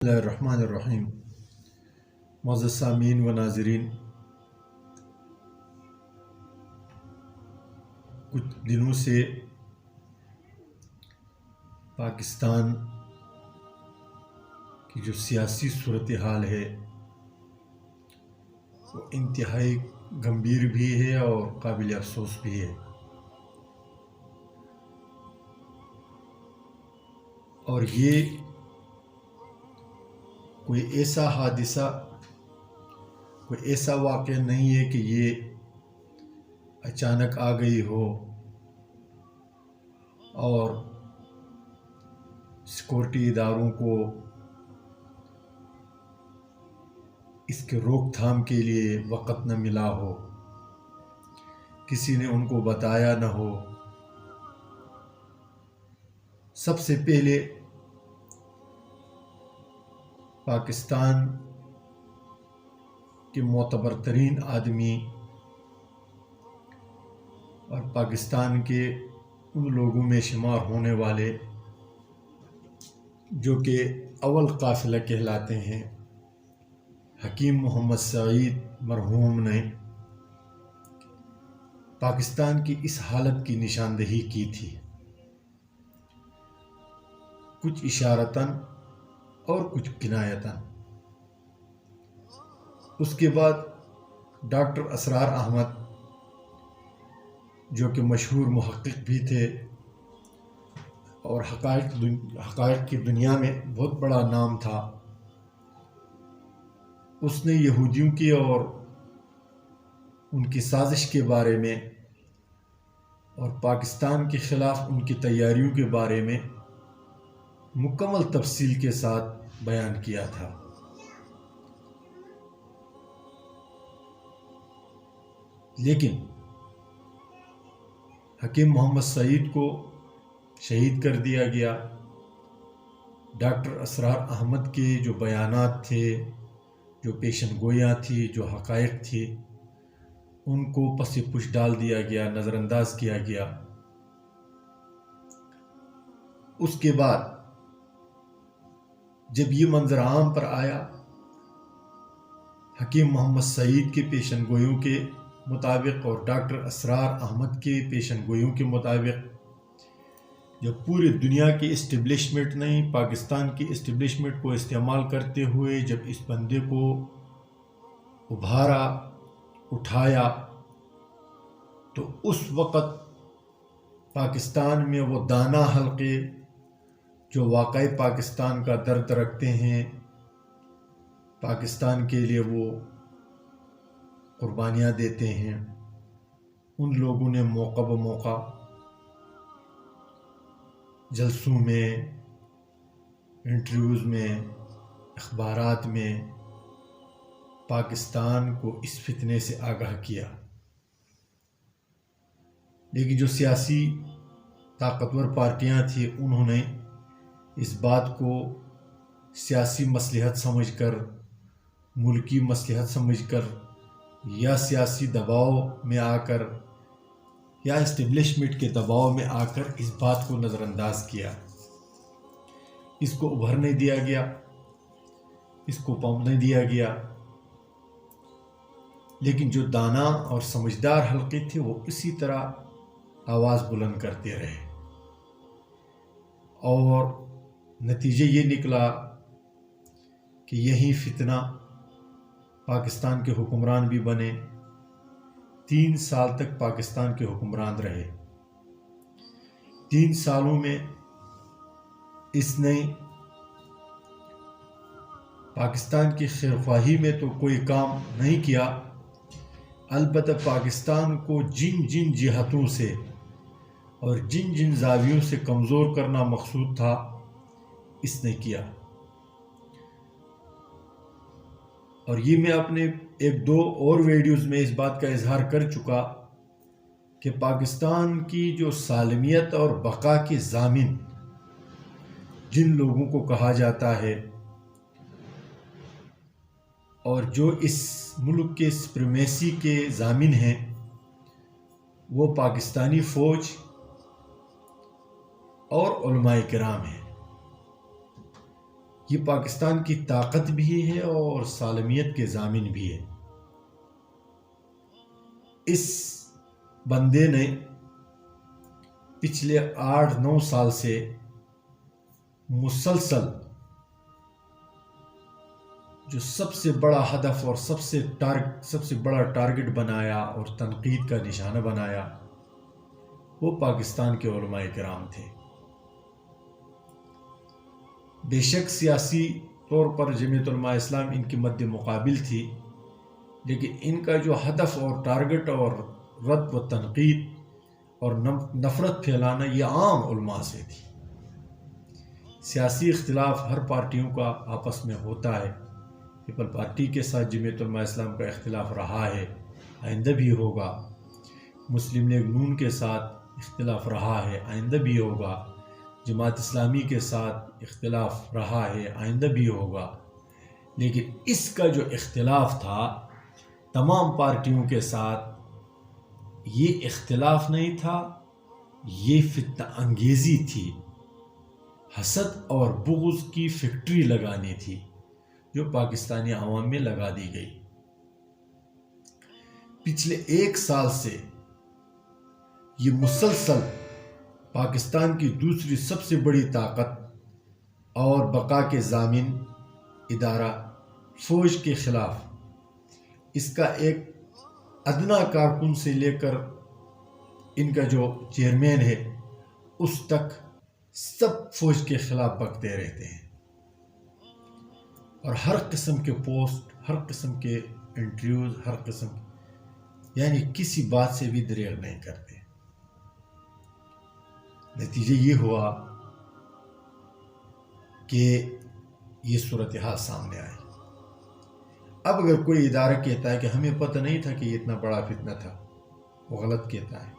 بسم اللہ الرحمن الرحیم۔ معزز سامعین و ناظرین، کچھ دنوں سے پاکستان کی جو سیاسی صورتحال ہے وہ انتہائی گمبھیر بھی ہے اور قابل افسوس بھی ہے، اور یہ کوئی ایسا حادثہ، کوئی ایسا واقعہ نہیں ہے کہ یہ اچانک آ گئی ہو اور سیکورٹی اداروں کو اس کے روک تھام کے لیے وقت نہ ملا ہو، کسی نے ان کو بتایا نہ ہو۔ سب سے پہلے پاکستان کے معتبر ترین آدمی اور پاکستان کے ان لوگوں میں شمار ہونے والے جو کہ اول قافلہ کہلاتے ہیں، حکیم محمد سعید مرحوم نے پاکستان کی اس حالت کی نشاندہی کی تھی، کچھ اشارتاً اور کچھ کنایتاً۔ اس کے بعد ڈاکٹر اسرار احمد، جو کہ مشہور محقق بھی تھے اور حقائق کی دنیا میں بہت بڑا نام تھا، اس نے یہودیوں کی اور ان کی سازش کے بارے میں اور پاکستان کے خلاف ان کی تیاریوں کے بارے میں مکمل تفصیل کے ساتھ بیان کیا تھا۔ لیکن حکیم محمد سعید کو شہید کر دیا گیا۔ ڈاکٹر اسرار احمد کے جو بیانات تھے، جو پیشن گویاں تھی، جو حقائق تھی، ان کو پس پش ڈال دیا گیا، نظر انداز کیا گیا۔ اس کے بعد جب یہ منظر عام پر آیا، حکیم محمد سعید کے پیشن گویوں کے مطابق اور ڈاکٹر اسرار احمد کے پیشن گویوں کے مطابق، جب پوری دنیا کی اسٹیبلشمنٹ نے پاکستان کی اسٹیبلشمنٹ کو استعمال کرتے ہوئے جب اس بندے کو ابھارا، اٹھایا، تو اس وقت پاکستان میں وہ دانا حلقے جو واقعی پاکستان کا درد رکھتے ہیں، پاکستان کے لیے وہ قربانیاں دیتے ہیں، ان لوگوں نے موقع بموقع جلسوں میں، انٹرویوز میں، اخبارات میں پاکستان کو اس فتنے سے آگاہ کیا۔ لیکن جو سیاسی طاقتور پارٹیاں تھیں، انہوں نے اس بات کو سیاسی مصلحت سمجھ کر، ملکی مصلحت سمجھ کر، یا سیاسی دباؤ میں آ کر، یا اسٹیبلشمنٹ کے دباؤ میں آ کر اس بات کو نظر انداز کیا، اس کو ابھرنے دیا گیا، اس کو پمپنے دیا گیا۔ لیکن جو دانا اور سمجھدار حلقے تھے وہ اسی طرح آواز بلند کرتے رہے، اور نتیجہ یہ نکلا کہ یہی فتنہ پاکستان کے حکمران بھی بنے، 3 سال تک پاکستان کے حکمران رہے۔ 3 سالوں میں اس نے پاکستان کی خیرخواہی میں تو کوئی کام نہیں کیا، البتہ پاکستان کو جن جن جہتوں سے اور جن جن زاویوں سے کمزور کرنا مقصود تھا، اس نے کیا۔ اور یہ میں اپنے 1-2 اور ویڈیوز میں اس بات کا اظہار کر چکا کہ پاکستان کی جو سالمیت اور بقا کے ضامن جن لوگوں کو کہا جاتا ہے، اور جو اس ملک کے سپریمیسی کے ضامن ہیں، وہ پاکستانی فوج اور علماء کرام ہیں۔ یہ پاکستان کی طاقت بھی ہے اور سالمیت کے ضامن بھی ہے۔ اس بندے نے پچھلے 8-9 سال سے مسلسل جو سب سے بڑا ہدف اور سب سے بڑا ٹارگٹ بنایا اور تنقید کا نشانہ بنایا، وہ پاکستان کے علماء کرام تھے۔ بے شک سیاسی طور پر جمعیت علماء اسلام ان کے مد مقابل تھی، لیکن ان کا جو ہدف اور ٹارگٹ اور رد و تنقید اور نفرت پھیلانا یہ عام علماء سے تھی۔ سیاسی اختلاف ہر پارٹیوں کا آپس میں ہوتا ہے۔ پیپل پارٹی کے ساتھ جمعیت علماء اسلام کا اختلاف رہا ہے، آئندہ بھی ہوگا۔ مسلم لیگ نون کے ساتھ اختلاف رہا ہے، آئندہ بھی ہوگا۔ جماعت اسلامی کے ساتھ اختلاف رہا ہے، آئندہ بھی ہوگا۔ لیکن اس کا جو اختلاف تھا تمام پارٹیوں کے ساتھ، یہ اختلاف نہیں تھا، یہ فتنہ انگیزی تھی، حسد اور بغض کی فیکٹری لگانی تھی جو پاکستانی عوام میں لگا دی گئی۔ پچھلے 1 سال سے یہ مسلسل پاکستان کی دوسری سب سے بڑی طاقت اور بقا کے ضامن ادارہ فوج کے خلاف، اس کا ایک ادنا کارکن سے لے کر ان کا جو چیئرمین ہے اس تک سب فوج کے خلاف بکتے رہتے ہیں، اور ہر قسم کے پوسٹ، ہر قسم کے انٹرویوز، ہر قسم یعنی کسی بات سے بھی دریغ نہیں کرتے۔ نتیجہ یہ ہوا کہ یہ صورتحال سامنے آئی۔ اب اگر کوئی ادارہ کہتا ہے کہ ہمیں پتہ نہیں تھا کہ یہ اتنا بڑا فتنہ تھا، وہ غلط کہتا ہے۔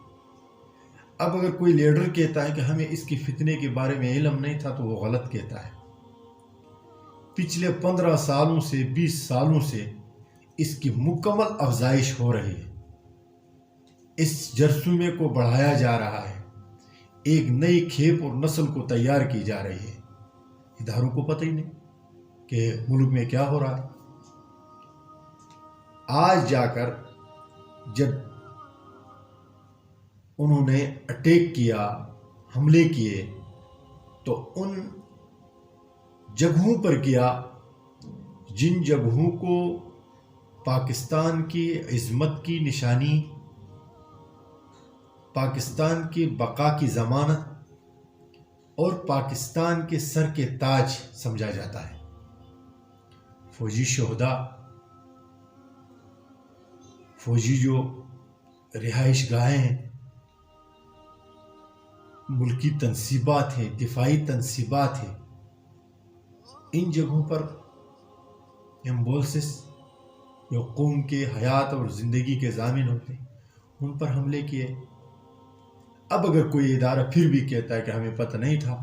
اب اگر کوئی لیڈر کہتا ہے کہ ہمیں اس کی فتنے کے بارے میں علم نہیں تھا، تو وہ غلط کہتا ہے۔ پچھلے 15 سالوں سے 20 سالوں سے اس کی مکمل افزائش ہو رہی ہے، اس جرثومے کو بڑھایا جا رہا ہے، ایک نئی کھیپ اور نسل کو تیار کی جا رہی ہے۔ اداروں کو پتہ ہی نہیں کہ ملک میں کیا ہو رہا ہے۔ آج جا کر جب انہوں نے اٹیک کیا، حملے کیے، تو ان جگہوں پر کیا جن جگہوں کو پاکستان کی عظمت کی نشانی، پاکستان کی بقا کی ضمانت اور پاکستان کے سر کے تاج سمجھا جاتا ہے۔ فوجی شہداء، فوجی جو رہائش گاہیں ہیں، ملکی تنصیبات ہیں، دفاعی تنصیبات ہیں، ان جگہوں پر ایمبولسز جو قوم کے حیات اور زندگی کے ضامن ہوتے ہیں، ان پر حملے کیے۔ اب اگر کوئی ادارہ پھر بھی کہتا ہے کہ ہمیں پتہ نہیں تھا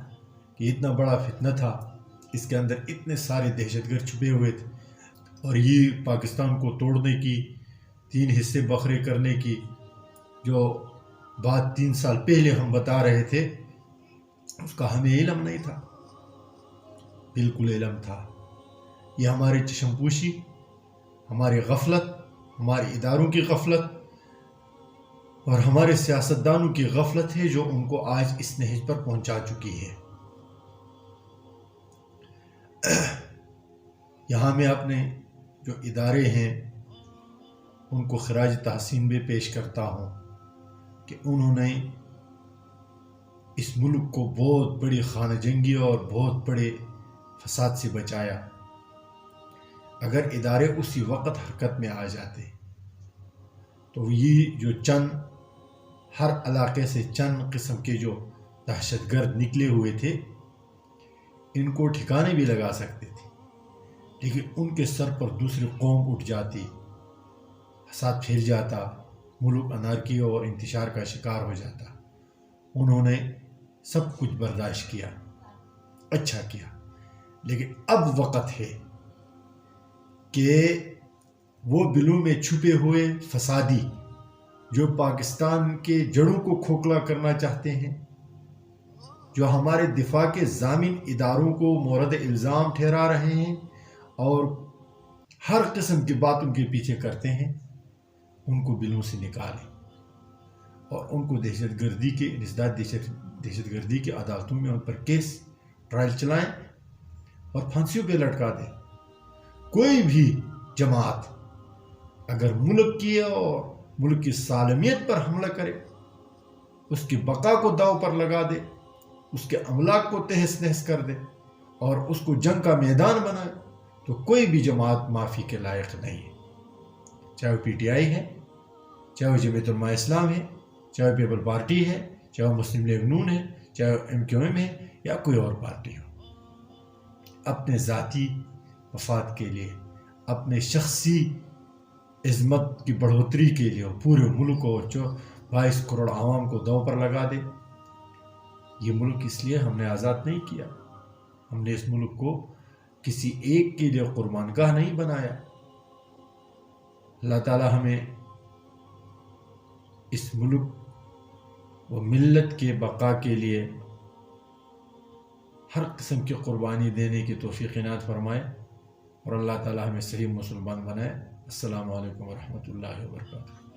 کہ اتنا بڑا فتنہ تھا، اس کے اندر اتنے سارے دہشت گرد چھپے ہوئے تھے، اور یہ پاکستان کو توڑنے کی، 3 حصے بکھرے کرنے کی جو بات 3 سال پہلے ہم بتا رہے تھے، اس کا ہمیں علم نہیں تھا۔ بالکل علم تھا۔ یہ ہماری چشم پوشی، ہماری غفلت، ہمارے اداروں کی غفلت اور ہمارے سیاستدانوں کی غفلت ہے جو ان کو آج اس نہج پر پہنچا چکی ہے۔ یہاں میں اپنے جو ادارے ہیں ان کو خراج تحسین بھی پیش کرتا ہوں کہ انہوں نے اس ملک کو بہت بڑی خانہ جنگی اور بہت بڑے فساد سے بچایا۔ اگر ادارے اسی وقت حرکت میں آ جاتے تو یہ جو ہر علاقے سے چند قسم کے جو دہشت گرد نکلے ہوئے تھے، ان کو ٹھکانے بھی لگا سکتے تھے، لیکن ان کے سر پر دوسری قوم اٹھ جاتی، فساد پھیل جاتا، ملک انارکی اور انتشار کا شکار ہو جاتا۔ انہوں نے سب کچھ برداشت کیا، اچھا کیا، لیکن اب وقت ہے کہ وہ بلوں میں چھپے ہوئے فسادی جو پاکستان کے جڑوں کو کھوکھلا کرنا چاہتے ہیں، جو ہمارے دفاع کے ضامن اداروں کو مورد الزام ٹھہرا رہے ہیں اور ہر قسم کی بات ان کے پیچھے کرتے ہیں، ان کو بلوں سے نکالیں اور ان کو دہشت گردی کے انسداد دہشت گردی کی عدالتوں میں ان پر کیس ٹرائل چلائیں اور پھانسیوں پہ لٹکا دیں۔ کوئی بھی جماعت اگر ملک کی اور ملک کی سالمیت پر حملہ کرے، اس کی بقا کو داؤ پر لگا دے، اس کے املاک کو تہس نہس کر دے اور اس کو جنگ کا میدان بنائے، تو کوئی بھی جماعت معافی کے لائق نہیں ہے، چاہے وہ پی ٹی آئی ہے، چاہے وہ جمعیت علماء اسلام ہے، چاہے وہ پیپل پارٹی ہے، چاہے وہ مسلم لیگ نون ہے، چاہے وہ MQM ہے یا کوئی اور پارٹی ہو۔ اپنے ذاتی مفاد کے لیے، اپنے شخصی عظمت کی بڑھوتری کے لیے پورے ملک کو 22 کروڑ عوام کو داؤ پر لگا دے۔ یہ ملک اس لیے ہم نے آزاد نہیں کیا، ہم نے اس ملک کو کسی ایک کے لیے قربان گاہ نہیں بنایا۔ اللہ تعالی ہمیں اس ملک و ملت کے بقا کے لیے ہر قسم کی قربانی دینے کی توفیق عنایت فرمائے اور اللہ تعالی ہمیں صحیح مسلمان بنائے۔ السلام علیکم ورحمۃ اللہ وبرکاتہ۔